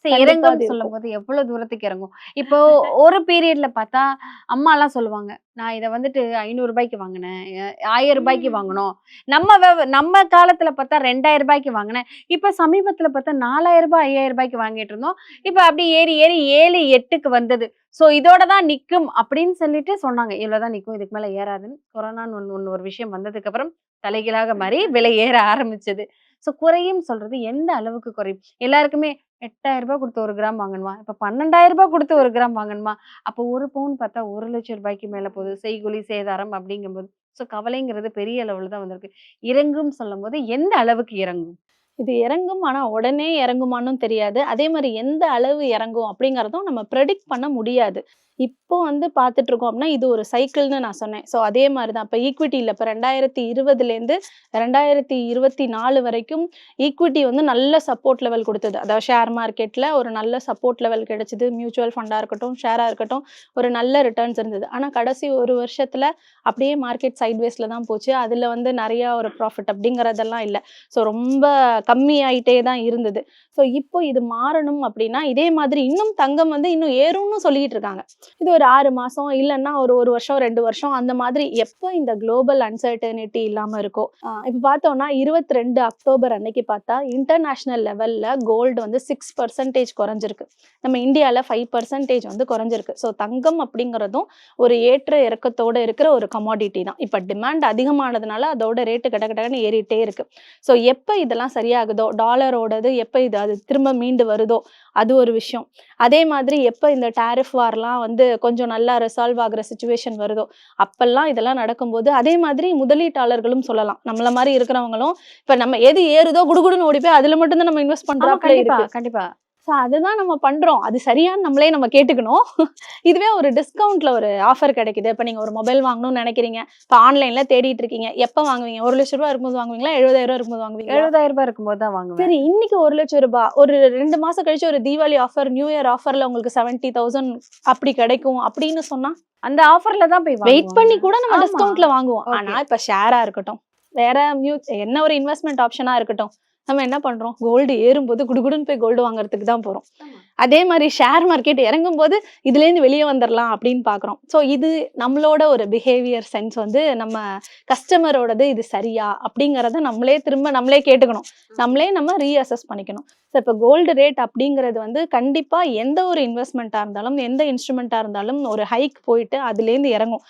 சரி, கண்டிப்பா இறங்கும்னு அது இருக்கும். சொல்லும்போது எவ்வளவு தூரத்துக்கு இறங்கும்? இப்போ ஒரு பீரியட்ல பார்த்தா, அம்மாலாம் சொல்லுவாங்க. நான் இத வந்துட்டு ரூ. 500க்கு வாங்குனேன். ரூ. 1000க்கு ம். வாங்குனோம். நம்ம காலத்துல பார்த்தா ரூ. 2000க்கு வாங்குனேன். இப்ப சமீபத்துல பார்த்தா ரூ. 4000 ரூ. 5000க்கு வாங்கிட்டு இருந்தோம். இப்ப அப்படி ஏறி ஏறி 7, 8க்கு வந்தது. ஸோ இதோட தான் நிக்கும் அப்படின்னு சொல்லிட்டு சொன்னாங்க. இவ்வளோ தான் நிக்கும். இதுக்கு மேல ஏறாதுன்னு. கொரோனான்னு ஒண்ணு ஒண்ணு ஒரு விஷயம் வந்ததுக்கு அப்புறம் தலைகீழாக மாறி விலை ஏற ஆரம்பிச்சது. ஸோ குறையும் சொல்றது எந்த அளவுக்கு குறையும்? எல்லாருக்குமே ரூ. 8000 குடுத்து 1 கிராம் வாங்கணுமா? இப்ப ரூ. 12,000 குடுத்து 1 கிராம் வாங்கணுமா? அப்போ 1 பவுன் பார்த்தா ரூ. 1,00,000க்கு மேல போகுது. செய்கூலி, சேதாரம் அப்படிங்கும்போது. ஸோ கவலைங்கிறது பெரிய அளவுல தான் வந்திருக்கு. இறங்கும்னு சொல்லும்போது எந்த அளவுக்கு இறங்கும்? இது இறங்கும். ஆனா, உடனே இறங்குமான்னும் தெரியாது. அதே மாரி எந்த அளவு இறங்கும் அப்படிங்கிறதும் நம்ம பிரெடிக்ட் பண்ண முடியாது. இப்போ வந்து பார்த்துட்டு இருக்கோம் அப்படின்னா, இது ஒரு சைக்கிள்ன்னு நான் சொன்னேன். ஸோ அதே மாரி தான். இப்ப ஈக்விட்டில இப்ப 2020லேருந்து 2024 வரைக்கும் ஈக்விட்டி வந்து நல்ல சப்போர்ட் லெவல் குடுத்தது. அதாவது ஷேர் மார்க்கெட்ல ஒரு நல்ல சப்போர்ட் லெவல் கிடைச்சது. மியூச்சுவல் ஃபண்டா இருக்கட்டும், ஷேரா இருக்கட்டும், ஒரு நல்ல ரிட்டர்ன்ஸ் இருந்தது. ஆனா கடைசி 1 வருஷத்துல அப்படியே மார்க்கெட் சைட்வேஸ்ல தான் போச்சு. அதுல வந்து நெறைய ஒரு ப்ராஃபிட் அப்படிங்கிறதெல்லாம் இல்ல. ஸோ ரொம்ப கம்மியாயிட்டே தான் இருந்தது. ஸோ இப்போ இது மாறணும் அப்டின்னா, இதே மாதிரி இன்னும் தங்கம் வந்து இன்னும் ஏறும்னு சொல்லிட்டு இருக்காங்க. இது ஒரு 6 மாசம் இல்லன்னா ஒரு 1 வருஷம், 2 வருஷம் அந்த மாதிரி எப்ப இந்த குளோபல் அன்சர்டனிட்டி இல்லாம இருக்கோ, இப்ப பார்த்தோம்னா 22 அக்டோபர் அன்னைக்கு பார்த்தா, இன்டர்நேஷனல் லெவல்ல கோல்டு வந்து 6% குறைஞ்சிருக்கு. நம்ம இந்தியால 5% வந்து குறைஞ்சிருக்கு. ஸோ தங்கம் அப்படிங்கிறதும் ஒரு ஏற்ற இறக்கத்தோட இருக்கிற ஒரு கமாடிட்டி தான். இப்ப டிமாண்ட் அதிகமானதுனால அதோட ரேட்டு கட கடன்னு ஏறிட்டே இருக்கு. ஸோ எப்ப இதெல்லாம் சரியாகுதோ, டாலரோடது எப்ப அது திரும்ப மீண்டு வருதோ, அது ஒரு விஷயம். அதே மாதிரி எப்ப இந்த டாரிஃப் வார்லாம் வந்து கொஞ்சம் நல்லா ரிசால்வ் ஆகுற சிச்சுவேஷன் வருதோ, அப்பல்லாம் இதெல்லாம் நடக்கும்போது, அதே மாதிரி முதலீட்டாளர்களும் சொல்லலாம். நம்மள மாரி இருக்கிறவங்களும், இப்ப நம்ம எது ஏறுதோ குடுகுடுன்னு ஓடி போய் அதுல மட்டும் தான் நம்ம இன்வெஸ்ட் ஆமா, பண்றாப்ல கண்டிப்பா, இருக்கு. கண்டிப்பா. ஸோ அதுதான் நம்ம பண்றோம். அது சரியான்னு நம்மளே நம்ம கேட்டுக்கணும். இதுவே ஒரு டிஸ்கவுண்ட்ல ஒரு ஆஃபர் கிடைக்குது. இப்ப நீங்க ஒரு மொபைல் வாங்கணும்னு நெனைக்கிறீங்க. இப்ப ஆன்லைன்ல தேடிட்டு இருக்கீங்க. எப்ப வாங்குவீங்க? ரூ. 1,00,000 இருக்கும்போது வாங்குவீங்களா? ரூ. 70,000 இருக்கும்போது ரூ. வாங்குவீங்களா? 70,000 இருக்கும்போது தான் வாங்குவேன். சரி, இன்னைக்கு ரூ. 1,00,000 ஒரு 2 மாசம் கழிச்சு ஒரு தீபாவளி ஆஃபர், நியூ இயர் ஆஃபர்ல உங்களுக்கு 70,000 அப்படி கிடைக்கும் அப்படின்னு சொன்னா, அந்த ஆஃபர்ல தான் போய் வெயிட் வாங்குவாங்க. பண்ணி கூட நம்ம ஆமா. டிஸ்கவுண்ட்ல வாங்குவோம். ஆனா ஓகே. இப்ப ஷேரா இருக்கட்டும், வேற என்ன ஒரு இன்வெஸ்ட்மென்ட் ஆப்ஷனா இருக்கட்டும், நம்ம என்ன பண்றோம்? கோல்டு ஏறும்போது குடுகுடுன்னு போய் கோல்டு வாங்குறதுக்கு தான் போறோம். ஆமா. அதே மாரி ஷேர் மார்க்கெட் இறங்கும்போது, இதுலேருந்து வெளிய வந்துரலாம் அப்படின்னு பார்க்குறோம். ஸோ இது நம்மளோட ஒரு பிஹேவியர் சென்ஸ் வந்து நம்ம கஸ்டமரோடது இது சரியா? அப்படிங்கிறத நம்மளே திரும்ப நம்மளே கேட்டுக்கணும். நம்மளே நம்ம ரீஅசஸ் பண்ணிக்கணும். ஸோ இப்ப கோல்டு ரேட் அப்படிங்கிறது வந்து கண்டிப்பா எந்த ஒரு இன்வெஸ்ட்மென்ட்டா இருந்தாலும், எந்த இன்ஸ்ட்ருமென்ட்டா இருந்தாலும் ஒரு ஹைக் போயிட்டு அதுலேருந்து இறங்கும்.